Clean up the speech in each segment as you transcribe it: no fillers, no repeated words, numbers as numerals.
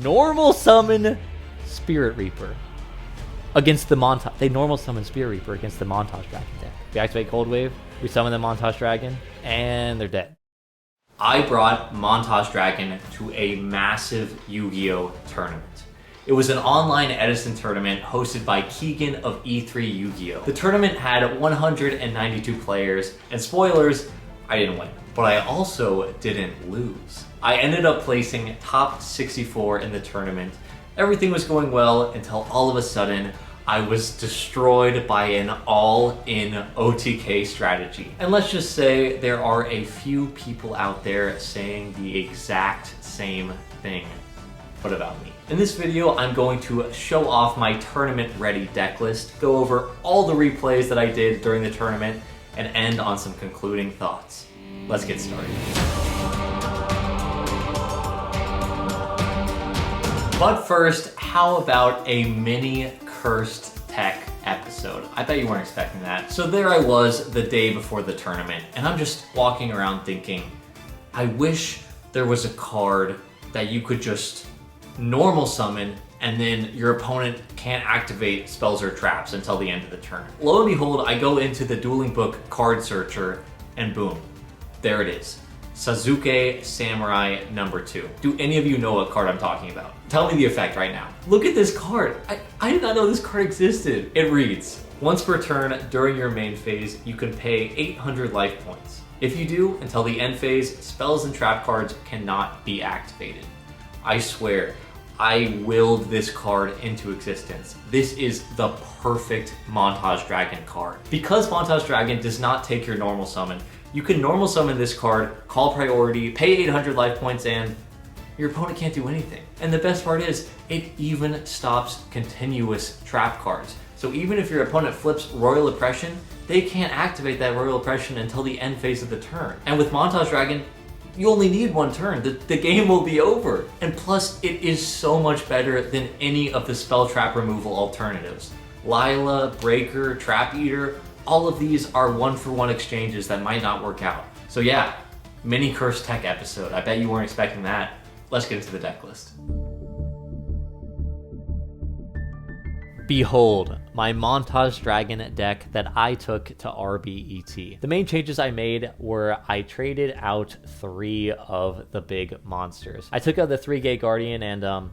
Normal summon Spirit Reaper against the Montage. They normal summon Spirit Reaper against the Montage Dragon deck. We activate Cold Wave, we summon the Montage Dragon, and they're dead. I brought Montage Dragon to a massive Yu-Gi-Oh! Tournament. It was an online Edison tournament hosted by Keegan of E3 Yu-Gi-Oh! The tournament had 192 players, and spoilers, I didn't win. But I also didn't lose. I ended up placing top 64 in the tournament. Everything was going well until all of a sudden, I was destroyed by an all-in OTK strategy. And let's just say there are a few people out there saying the exact same thing, but about me. In this video, I'm going to show off my tournament-ready deck list, go over all the replays that I did during the tournament, and end on some concluding thoughts. Let's get started. But first, how about a mini cursed tech episode? I bet you weren't expecting that. So there I was the day before the tournament, and I'm just walking around thinking, I wish there was a card that you could just normal summon and then your opponent can't activate spells or traps until the end of the turn. Lo and behold, I go into the Dueling Book card searcher and boom, there it is. Sasuke Samurai #2. Do any of you know what card I'm talking about? Tell me the effect right now. Look at this card. I did not know this card existed. It reads, once per turn during your main phase, you can pay 800 life points. If you do, until the end phase, spells and trap cards cannot be activated. I swear, I willed this card into existence. This is the perfect Montage Dragon card. Because Montage Dragon does not take your normal summon, you can normal summon this card, call priority, pay 800 life points, and your opponent can't do anything. And the best part is, it even stops continuous trap cards. So even if your opponent flips Royal Oppression, they can't activate that Royal Oppression until the end phase of the turn. And with Montage Dragon, you only need one turn. The game will be over. And plus, it is so much better than any of the spell trap removal alternatives. Lila, Breaker, Trap Eater, all of these are one-for-one exchanges that might not work out. So yeah, mini cursed tech episode. I bet you weren't expecting that. Let's get into the deck list. Behold, my Montage Dragon deck that I took to RBET. The main changes I made were I traded out 3 of the big monsters. I took out the 3 Gate Guardian and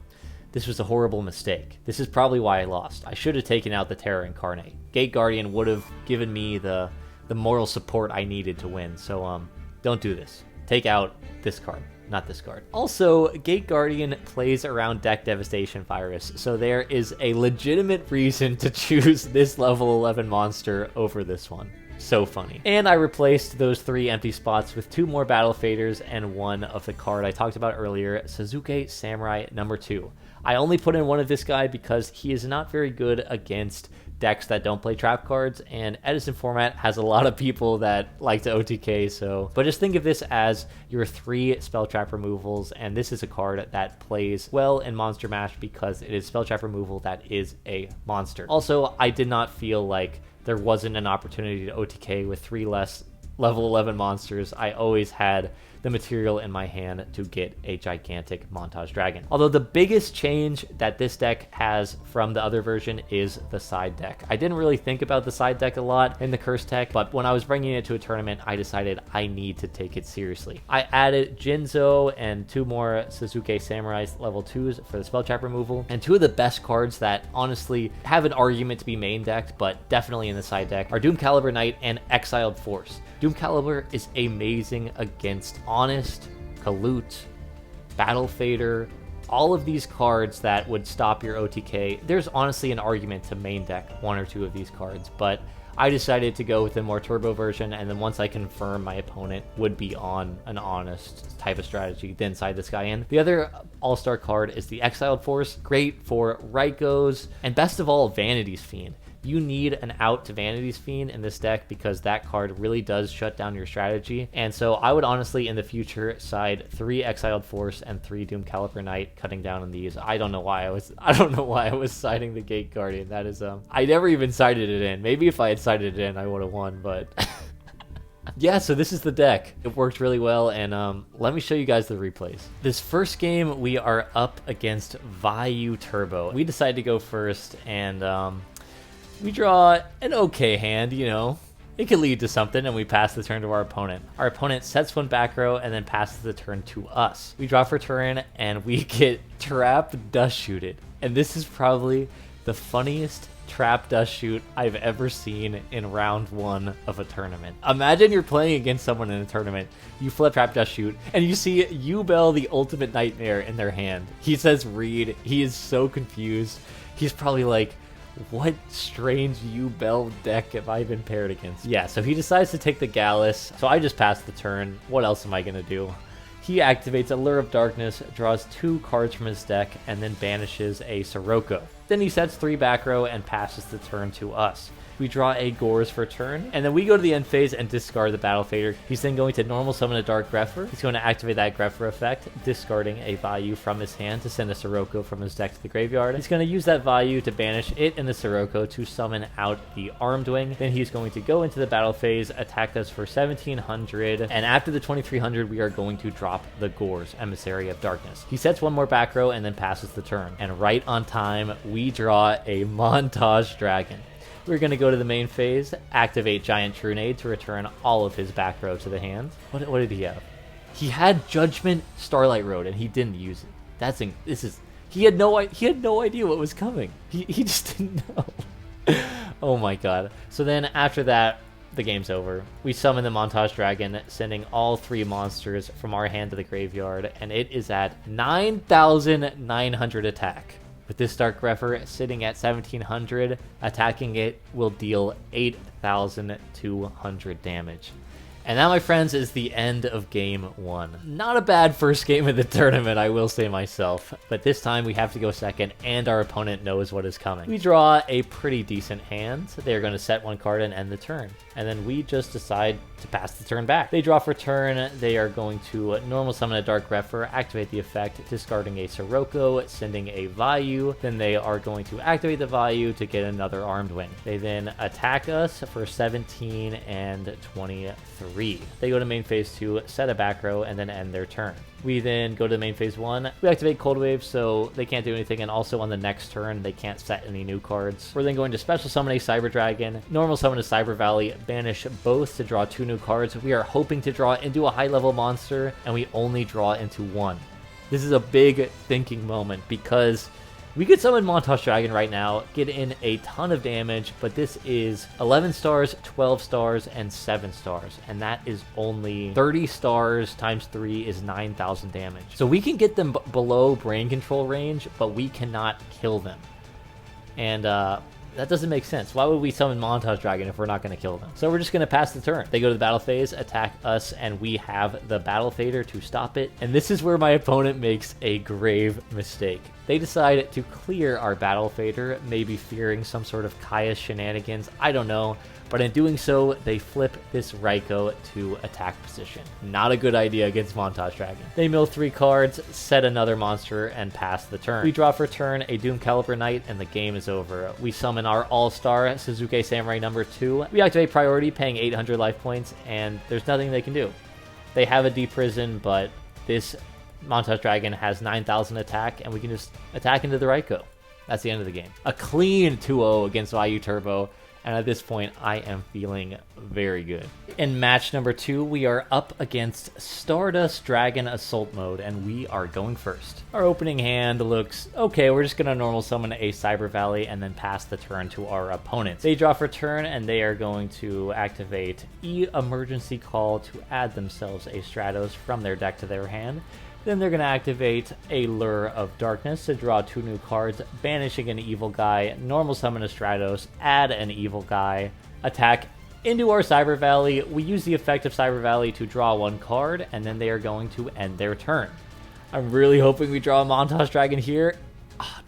this was a horrible mistake. This is probably why I lost. I should have taken out the Terra Incarnate. Gate Guardian would have given me the moral support I needed to win, so don't do this. Take out this card. Not this card. Also, Gate Guardian plays around deck Devastation Virus, so there is a legitimate reason to choose this level 11 monster over this one. So funny. And I replaced those 3 empty spots with 2 more Battle Faders and 1 of the card I talked about earlier, Sasuke Samurai #2. I only put in 1 of this guy because he is not very good against decks that don't play trap cards, and Edison format has a lot of people that like to OTK, but just think of this as your 3 spell trap removals, and this is a card that plays well in Monster Mash because it is spell trap removal that is a monster. Also, I did not feel like there wasn't an opportunity to OTK with 3 less level 11 monsters. I always had the material in my hand to get a gigantic Montage Dragon. Although the biggest change that this deck has from the other version is the side deck. I didn't really think about the side deck a lot in the Curse Tech, but when I was bringing it to a tournament, I decided I need to take it seriously. I added Jinzo and 2 more Sasuke Samurais level 2s for the spell trap removal, and 2 of the best cards that honestly have an argument to be main decked, but definitely in the side deck, are Doom Caliber Knight and Exiled Force. Doom Caliber is amazing against Honest, Kalut, Battle Fader, all of these cards that would stop your OTK. There's honestly an argument to main deck 1 or 2 of these cards, but I decided to go with the more turbo version, and then once I confirm my opponent would be on an Honest type of strategy, then side this guy in. The other all-star card is the Exiled Force, great for Raikos, and best of all, Vanity's Fiend. You need an out to Vanity's Fiend in this deck because that card really does shut down your strategy. And so I would honestly in the future side 3 Exiled Force and 3 Doom Caliber Knight, cutting down on these. I don't know why I was siding the Gate Guardian. That is I never even sided it in. Maybe if I had sided it in I would have won, but Yeah, so this is the deck. It worked really well, and let me show you guys the replays. This first game, we are up against Vayu Turbo. We decided to go first, and we draw an okay hand, you know. It could lead to something, and we pass the turn to our opponent. Our opponent sets one back row and then passes the turn to us. We draw for turn, and we get trap dust shooted. And this is probably the funniest trap dust shoot I've ever seen in round 1 of a tournament. Imagine you're playing against someone in a tournament, you flip trap dust shoot, and you see Yubel the Ultimate Nightmare in their hand. He says read. He is so confused. He's probably like, what strange Yubel deck have I been paired against? Yeah, so he decides to take the Gallus. So I just pass the turn. What else am I going to do? He activates Allure of Darkness, draws 2 cards from his deck, and then banishes a Sirocco. Then he sets 3 back row and passes the turn to us. We draw a Gores for turn, and then we go to the end phase and discard the Battle Fader. He's then going to normal summon a Dark Grepher. He's going to activate that Grepher effect, discarding a Vayu from his hand to send a Sirocco from his deck to the graveyard. He's going to use that Vayu to banish it and the Sirocco to summon out the Armed Wing. Then he's going to go into the battle phase, attack us for 1700, and after the 2300, we are going to drop the Gores, Emissary of Darkness. He sets 1 more back row and then passes the turn. And right on time, we draw a Montage Dragon. We're going to go to the main phase, activate Giant Trunade to return all of his back row to the hand. What did he have? He had Judgment Starlight Road, and he didn't use it. He had no idea what was coming. He just didn't know. Oh my god. So then after that, the game's over. We summon the Montage Dragon, sending all 3 monsters from our hand to the graveyard, and it is at 9,900 attack. With this Dark Grepher sitting at 1700, attacking it will deal 8,200 damage. And that, my friends, is the end of game 1. Not a bad first game of the tournament, I will say myself. But this time we have to go second, and our opponent knows what is coming. We draw a pretty decent hand. They're going to set 1 card and end the turn. And then we just decide to pass the turn back. They draw for turn. They are going to normal summon a Dark Grepher, activate the effect, discarding a Sirocco, sending a Vayu. Then they are going to activate the Vayu to get another Armed Wing. They then attack us for 17 and 23. They go to main phase 2, set a back row, and then end their turn. We then go to the main phase 1. We activate Cold Wave, so they can't do anything, and also on the next turn, they can't set any new cards. We're then going to special summon a Cyber Dragon, normal summon a Cyber Valley, banish both to draw 2 new cards. We are hoping to draw into a high-level monster, and we only draw into 1. This is a big thinking moment, because we could summon Montage Dragon right now, get in a ton of damage, but this is 11 stars, 12 stars, and 7 stars. And that is only 30 stars times 3 is 9,000 damage. So we can get them below brain control range, but we cannot kill them. And that doesn't make sense. Why would we summon Montage Dragon if we're not going to kill them? So we're just going to pass the turn. They go to the battle phase, attack us, and we have the Battle Fader to stop it. And this is where my opponent makes a grave mistake. They decide to clear our Battle Fader, maybe fearing some sort of Kaya shenanigans. I don't know. But in doing so, they flip this Raikou to attack position. Not a good idea against Montage Dragon. They mill 3 cards, set another monster, and pass the turn. We draw for turn a Doom Caliber Knight, and the game is over. We summon our All-Star Suzuki Samurai number 2. We activate Priority, paying 800 life points, and there's nothing they can do. They have a Deep Prison, but this Montage Dragon has 9,000 attack, and we can just attack into the Raikou. That's the end of the game. A clean 2-0 against Vayu Turbo. And at this point, I am feeling very good. In match number 2, we are up against Stardust Dragon Assault Mode, and we are going first. Our opening hand looks okay. We're just going to normal summon a Cyber Valley and then pass the turn to our opponents. They draw for turn, and they are going to activate Emergency Call to add themselves a Stratos from their deck to their hand. Then they're going to activate a Lure of Darkness to draw 2 new cards, banishing an evil guy, normal summon a Stratos, add an evil guy, attack into our Cyber Valley. We use the effect of Cyber Valley to draw 1 card, and then they are going to end their turn. I'm really hoping we draw a Montage Dragon here. Oh,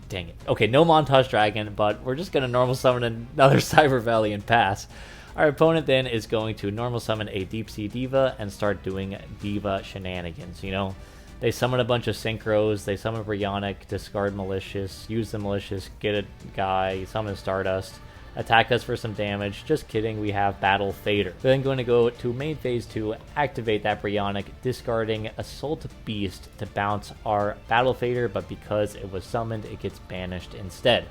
dang it. Okay, no Montage Dragon, but we're just going to normal summon another Cyber Valley and pass. Our opponent then is going to normal summon a Deep Sea Diva and start doing Diva shenanigans, you know? They summon a bunch of Synchros, they summon Brionic, discard Malicious, use the Malicious, get a guy, summon Stardust, attack us for some damage. Just kidding, we have Battle Fader. We're then going to go to main phase to activate that Brionac, discarding Assault Beast to bounce our Battle Fader, but because it was summoned, it gets banished instead.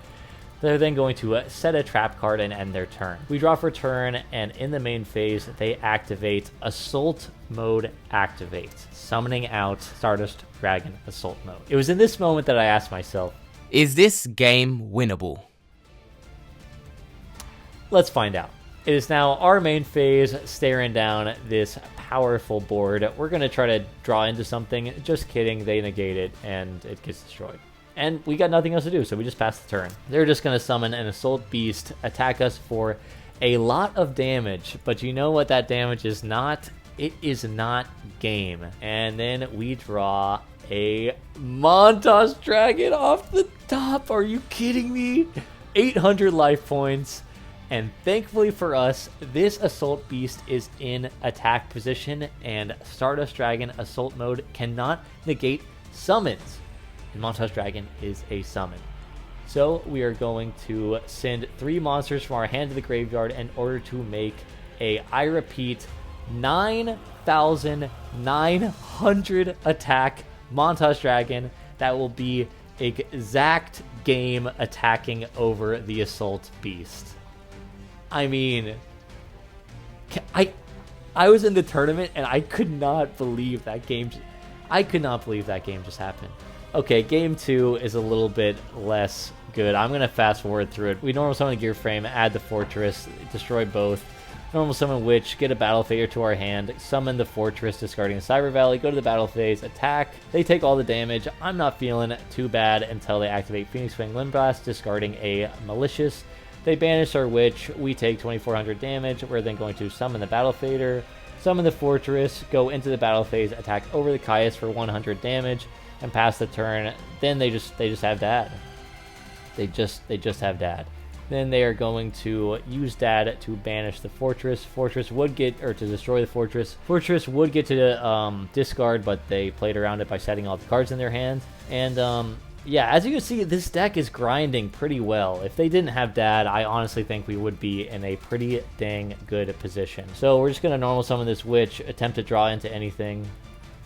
They're then going to set a trap card and end their turn. We draw for turn, and in the main phase, they activate Assault Mode Activate, summoning out Stardust Dragon Assault Mode. It was in this moment that I asked myself, is this game winnable? Let's find out. It is now our main phase, staring down this powerful board. We're going to try to draw into something. Just kidding, they negate it, and it gets destroyed. And we got nothing else to do, so we just pass the turn. They're just going to summon an Assault Beast, attack us for a lot of damage. But you know what that damage is not? It is not game. And then we draw a Montage Dragon off the top. Are you kidding me? 800 life points. And thankfully for us, this Assault Beast is in attack position, and Stardust Dragon Assault Mode cannot negate summons. And Montage Dragon is a summon. So we are going to send 3 monsters from our hand to the graveyard in order to make a, I repeat, 9,900 attack Montage Dragon that will be exact game attacking over the Assault Beast. I mean, I was in the tournament and I could not believe that game. I could not believe that game just happened. Okay, game 2 is a little bit less good. I'm going to fast forward through it. We normal summon a Gear Frame, add the Fortress, destroy both. Normal summon Witch, get a Battle Fader to our hand, summon the Fortress, discarding the Cyber Valley, go to the battle phase, attack. They take all the damage. I'm not feeling too bad until they activate Phoenix Wing Wind Blast, discarding a Malicious. They banish our Witch. We take 2,400 damage. We're then going to summon the Battle Fader, summon the Fortress, go into the battle phase, attack over the Caius for 100 damage, and pass the turn. Then they just have Dad. They just have Dad. Then they are going to use Dad to banish the Fortress. Fortress would get, or to destroy the Fortress. Fortress would get to discard, but they played around it by setting all the cards in their hand. And yeah, as you can see, this deck is grinding pretty well. If they didn't have Dad, I honestly think we would be in a pretty dang good position. So we're just going to normal summon this Witch, attempt to draw into anything.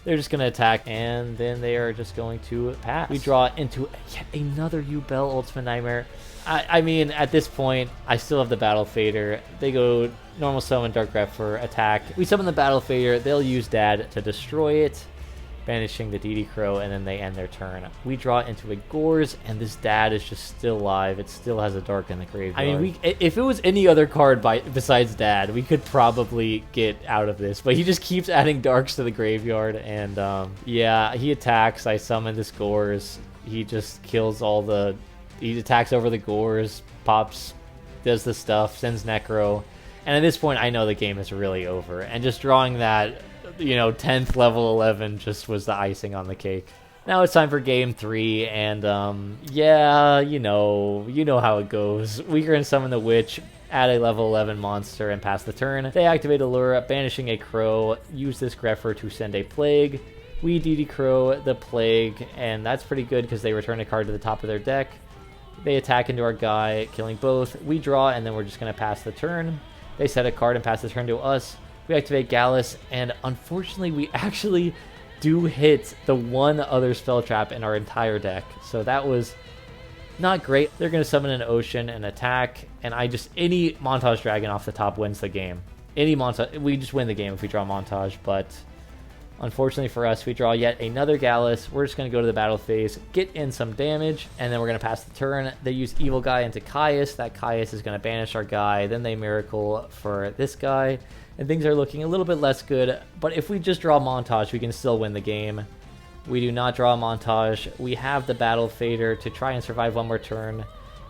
They're just going to attack, and then they are just going to pass. We draw into yet another Yubel Ultimate Nightmare. I mean, at this point, I still have the Battle Fader. They go normal summon Dark Grepher, attack. We summon the Battle Fader. They'll use Dad to destroy it, banishing the DD Crow, and then they end their turn. We draw into a Gores, and this Dad is just still alive. It still has a Dark in the graveyard. I mean, if it was any other card besides Dad, we could probably get out of this, but he just keeps adding Darks to the graveyard, and yeah, he attacks. I summon this Gores. He just kills all the... He attacks over the Gores, pops, does the stuff, sends Necro, and at this point, I know the game is really over, and just drawing that, you know, 10th level 11 just was the icing on the cake. Now it's time for game 3, and yeah, you know how it goes. We're going to summon the Witch, add a level 11 monster, and pass the turn. They activate Allura, banishing a Crow, use this Grepher to send a Plague. We DD Crow the Plague, and that's pretty good because they return a card to the top of their deck. They attack into our guy, killing both. We draw, and then we're just going to pass the turn. They set a card and pass the turn to us. We activate Gallus, and unfortunately, we actually do hit the one other spell trap in our entire deck. So that was not great. They're going to summon an Ocean and attack, and any Montage Dragon off the top wins the game. We just win the game if we draw Montage, but unfortunately for us, we draw yet another Gallus. We're just going to go to the battle phase, get in some damage, and then we're going to pass the turn. They use Evil Guy into Caius. That Caius is going to banish our guy. Then they Miracle for this guy, and things are looking a little bit less good. But if we just draw Montage, we can still win the game. We do not draw Montage. We have the Battle Fader to try and survive one more turn.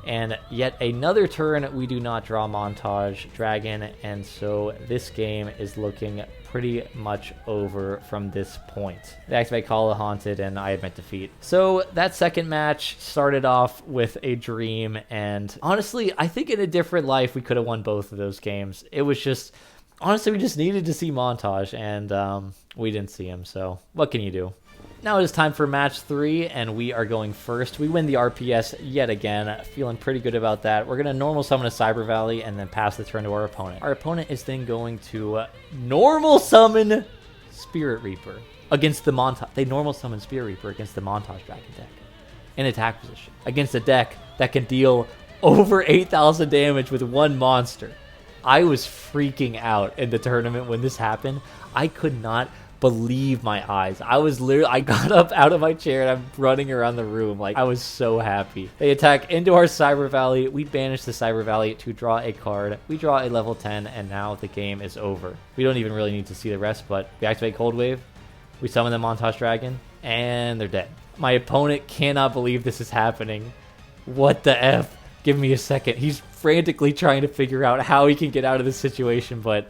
And yet another turn, we do not draw Montage Dragon, and so this game is looking pretty much over from this point. They activate Call of the Haunted, and I admit defeat. So that second match started off with a dream, and honestly, I think in a different life, we could have won both of those games. It was just, honestly, we just needed to see Montage, and we didn't see him, so what can you do? Now it is time for match 3, and we are going first. We win the RPS yet again, feeling pretty good about that. We're going to normal summon a Cyber Valley and then pass the turn to our opponent. Our opponent is then going to normal summon Spirit Reaper against the Montage. They normal summon Spirit Reaper against the Montage Dragon deck in attack position against a deck that can deal over 8,000 damage with one monster. I was freaking out in the tournament when this happened. I could not believe my eyes. I got up out of my chair and I'm running around the room like I was so happy. They attack into our Cyber Valley. We banish the Cyber Valley to draw a card. We draw a level 10 and now the game is over. We don't even really need to see the rest, but we activate Cold Wave. We summon the Montage Dragon and they're dead. My opponent cannot believe this is happening. What the F? Give me a second. He's frantically trying to figure out how he can get out of this situation, but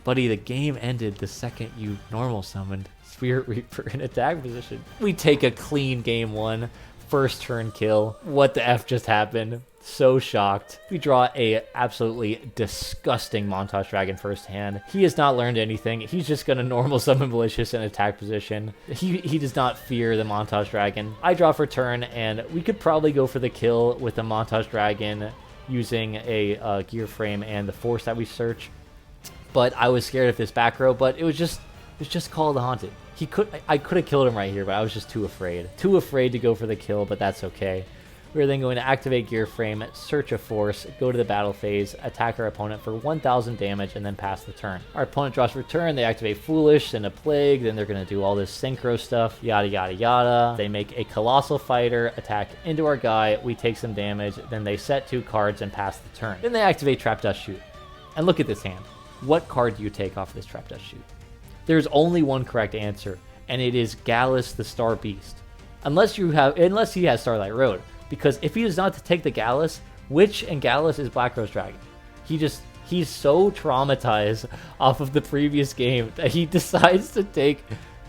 buddy, the game ended the second you normal summoned Spirit Reaper in attack position. We take a clean game 1, first turn kill. What the F just happened? So shocked. We draw a absolutely disgusting Montage Dragon first hand. He has not learned anything. He's just gonna normal summon Malicious in attack position. He does not fear the Montage Dragon. I draw for turn, and we could probably go for the kill with the Montage Dragon using a gear frame and the force that we search. But I was scared of this back row, but it was just Call of the Haunted. I could have killed him right here, but I was just too afraid. Too afraid to go for the kill, but that's okay. We're then going to activate Gear Frame, search a force, go to the battle phase, attack our opponent for 1,000 damage, and then pass the turn. Our opponent draws for turn, they activate Foolish, then a Plague, then they're going to do all this Synchro stuff, yada yada yada. They make a Colossal Fighter, attack into our guy, we take some damage, then they set 2 cards and pass the turn. Then they activate Trap Dust Shoot. And look at this hand. What card do you take off of this Trap Dust Shoot? There's only one correct answer, and it is Gallus the Star Beast. Unless he has Starlight Road. Because if he does not take the Gallus, Witch and Gallus is Black Rose Dragon. He's so traumatized off of the previous game that he decides to take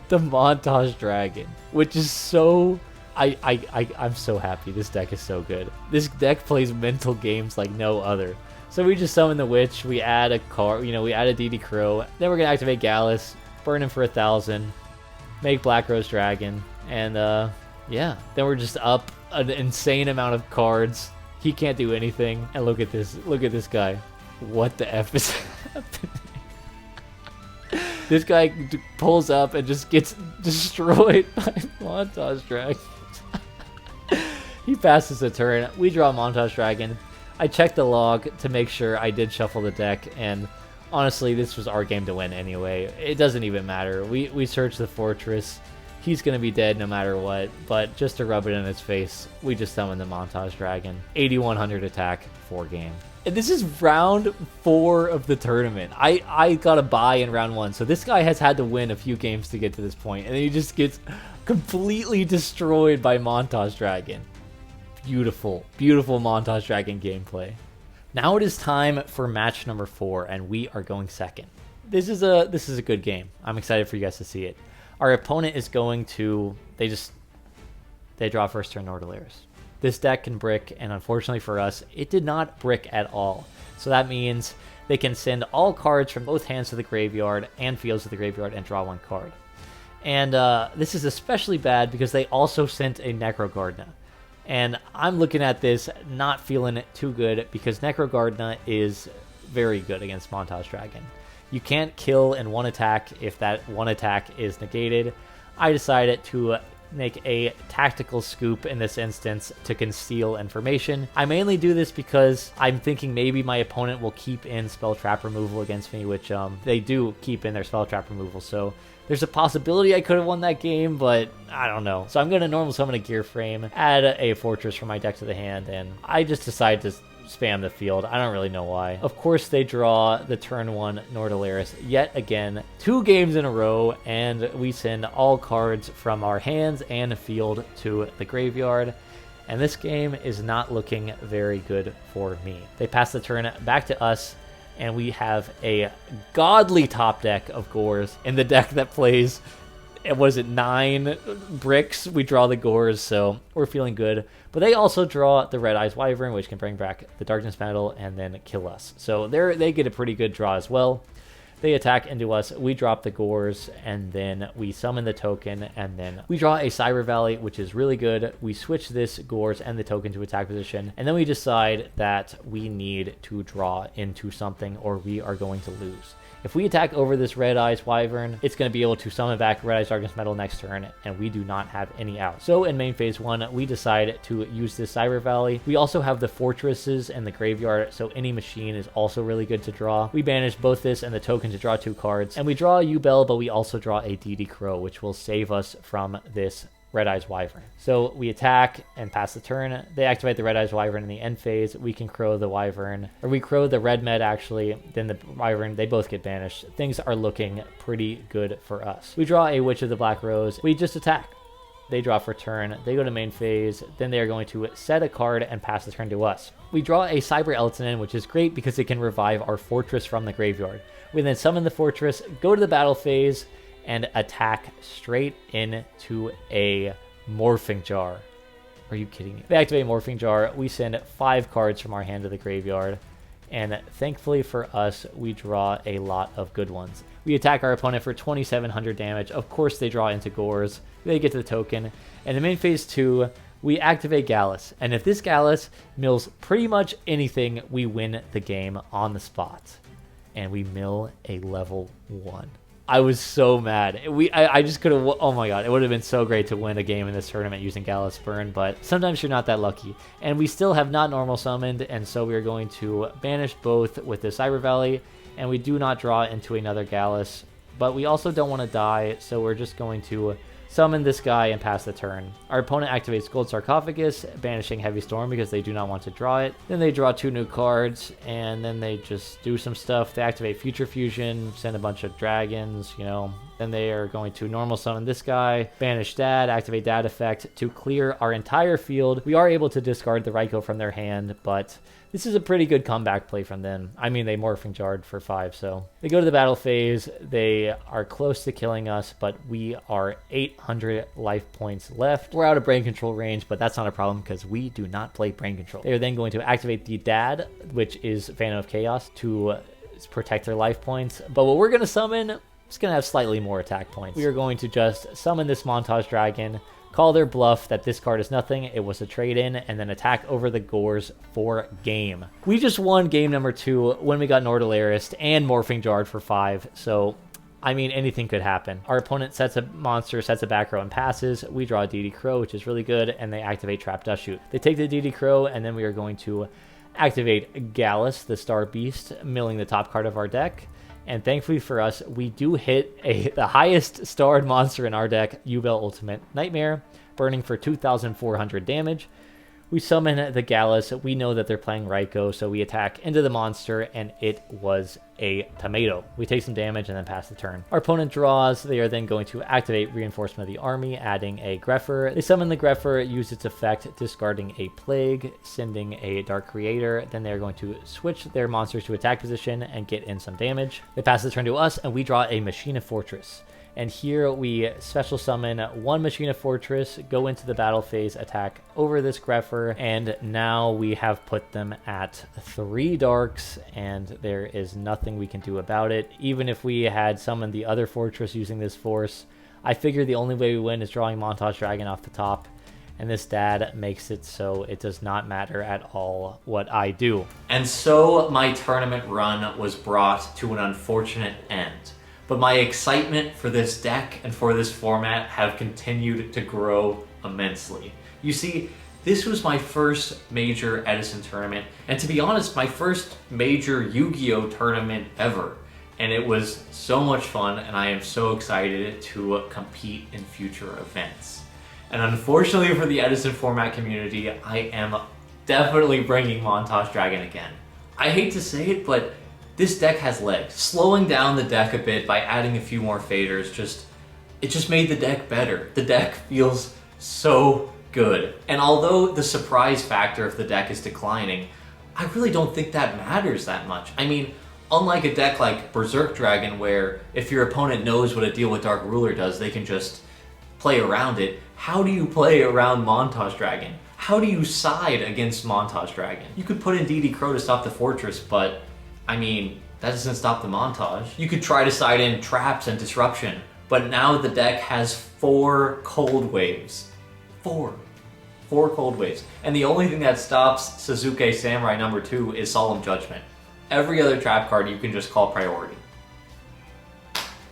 the Montage Dragon, which is so... I'm so happy. This deck is so good. This deck plays mental games like no other. So we just summon the Witch, we add a card, we add a DD Crow, then we're going to activate Gallus, burn him for 1,000, make Black Rose Dragon, and yeah, then we're just up an insane amount of cards. He can't do anything, and look at this guy. What the F is happening? This guy pulls up and just gets destroyed by Montage Dragon. He passes the turn, we draw Montage Dragon. I checked the log to make sure I did shuffle the deck, and honestly, this was our game to win anyway. It doesn't even matter. We searched the fortress. He's going to be dead no matter what, but just to rub it in his face, we just summoned the Montage Dragon. 8,100 attack, 4 game. And this is round 4 of the tournament. I got a bye in round 1, so this guy has had to win a few games to get to this point, and then he just gets completely destroyed by Montage Dragon. Beautiful, beautiful Montage Dragon gameplay. Now it is time for match number 4, and we are going second. This is a good game. I'm excited for you guys to see it. Our opponent is going to... They draw first turn Nordaleris. This deck can brick, and unfortunately for us, it did not brick at all. So that means they can send all cards from both hands to the graveyard and fields to the graveyard and draw 1 card. And this is especially bad because they also sent a Necrogardna. And I'm looking at this not feeling it too good because Necrogardna is very good against Montage Dragon. You can't kill in 1 attack if that 1 attack is negated. I decided to make a tactical scoop in this instance to conceal information. I mainly do this because I'm thinking maybe my opponent will keep in spell trap removal against me, which they do keep in their spell trap removal, so there's a possibility I could have won that game, but I don't know. So I'm going to normal summon a Gear Frame, add a Fortress from my deck to the hand, and I just decided to spam the field. I don't really know why. Of course, they draw the turn 1 Nordaleris yet again, 2 games in a row, and we send all cards from our hands and field to the graveyard. And this game is not looking very good for me. They pass the turn back to us, and we have a godly top deck of Gores in the deck that plays, what is it, 9 bricks? We draw the Gores, so we're feeling good. But they also draw the Red Eyes Wyvern, which can bring back the Darkness Metal and then kill us. So they get a pretty good draw as well. They attack into us, we drop the Gores, and then we summon the token, and then we draw a Cyber Valley, which is really good. We switch this Gores and the token to attack position, and then we decide that we need to draw into something or we are going to lose. If we attack over this Red Eyes Wyvern, it's going to be able to summon back Red Eyes Dragon's Metal next turn, and we do not have any out. So in main phase 1, we decide to use this Cyber Valley. We also have the fortresses and the graveyard, so any machine is also really good to draw. We banish both this and the token to draw 2 cards, and we draw a U-Bell, but we also draw a DD Crow, which will save us from this Red Eyes Wyvern. So we attack and pass the turn. They activate the Red Eyes Wyvern in the end phase. We can crow the Wyvern, or we crow the Red Med actually, then the Wyvern, they both get banished. Things are looking pretty good for us. We draw a Witch of the Black Rose. We just attack. They draw for turn. They go to main phase. Then they are going to set a card and pass the turn to us. We draw a Cyber Eltanin, which is great because it can revive our fortress from the graveyard. We then summon the fortress, go to the battle phase, and attack straight into a Morphing Jar. Are you kidding me? They activate Morphing Jar. We send 5 cards from our hand to the graveyard, and thankfully for us, we draw a lot of good ones. We attack our opponent for 2,700 damage. Of course, they draw into Gores. They get the token. And in main phase 2, we activate Gallus. And if this Gallus mills pretty much anything, we win the game on the spot. And we mill a level 1. I was so mad. I just could have, oh my god, it would have been so great to win a game in this tournament using Gallus Burn, but sometimes you're not that lucky. And we still have not normal summoned, and so we are going to banish both with the Cyber Valley, and we do not draw into another Gallus, but we also don't want to die, so we're just going to summon this guy and pass the turn. Our opponent activates Gold Sarcophagus, banishing Heavy Storm because they do not want to draw it. Then they draw 2 new cards, and then they just do some stuff. They activate Future Fusion, send a bunch of dragons, you know. Then they are going to normal summon this guy, banish Dad, activate Dad effect to clear our entire field. We are able to discard the Raikou from their hand, but this is a pretty good comeback play from them. I mean, they Morphing Jarred for 5, so. They go to the battle phase. They are close to killing us, but we are 800 life points left. We're out of Brain Control range, but that's not a problem because we do not play Brain Control. They are then going to activate the Dad, which is Phantom of Chaos, to protect their life points. But what we're going to summon is going to have slightly more attack points. We are going to just summon this Montage Dragon, call their bluff that this card is nothing, it was a trade-in, and then attack over the Gores for game. We just won game number 2 when we got Nordalarist and Morphing Jarred for 5, so I mean, anything could happen. Our opponent sets a monster, sets a back row, and passes. We draw a DD Crow, which is really good, and they activate Trap Dust Shoot. They take the DD Crow, and then we are going to activate Gallus, the Star Beast, milling the top card of our deck. And thankfully for us, we do hit the highest starred monster in our deck, U-Bell Ultimate Nightmare, burning for 2,400 damage. We summon the Gallus. We know that they're playing Raikou, so we attack into the monster, and it was a tomato. We take some damage and then pass the turn. Our opponent draws. They are then going to activate Reinforcement of the Army, adding a Greffer. They summon the Greffer, use its effect, discarding a Plague, sending a Dark Creator. Then they're going to switch their monsters to attack position and get in some damage. They pass the turn to us, and we draw a Machina Fortress. And here we special summon 1 Machina Fortress, go into the battle phase, attack over this Greffer, and now we have put them at 3 darks, and there is nothing we can do about it. Even if we had summoned the other fortress using this force, I figure the only way we win is drawing Montage Dragon off the top, and this Dad makes it so it does not matter at all what I do. And so my tournament run was brought to an unfortunate end. But my excitement for this deck and for this format have continued to grow immensely. You see, this was my first major Edison tournament, and to be honest, my first major Yu-Gi-Oh tournament ever. And it was so much fun, and I am so excited to compete in future events. And unfortunately for the Edison format community, I am definitely bringing Montage Dragon again. I hate to say it, but this deck has legs. Slowing down the deck a bit by adding a few more faders, it just made the deck better. The deck feels so good. And although the surprise factor of the deck is declining, I really don't think that matters that much. I mean, unlike a deck like Berserk Dragon, where if your opponent knows what a Deal with Dark Ruler does, they can just play around it. How do you play around Montage Dragon? How do you side against Montage Dragon? You could put in DD Crow to stop the fortress, but I mean, that doesn't stop the montage. You could try to side in traps and disruption, but now the deck has 4 cold waves. 4 cold waves. And the only thing that stops Suzuki Samurai number 2 is Solemn Judgment. Every other trap card you can just call priority.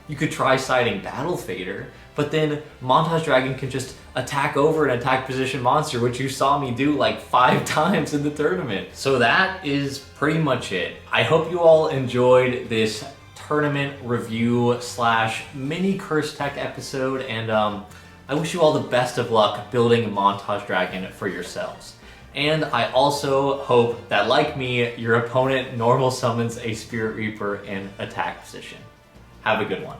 You could try siding Battle Fader, but then Montage Dragon can just attack over an attack position monster, which you saw me do like 5 times in the tournament. So that is pretty much it. I hope you all enjoyed this tournament review / mini Curse Tech episode, and I wish you all the best of luck building Montage Dragon for yourselves. And I also hope that, like me, your opponent normal summons a Spirit Reaper in attack position. Have a good one.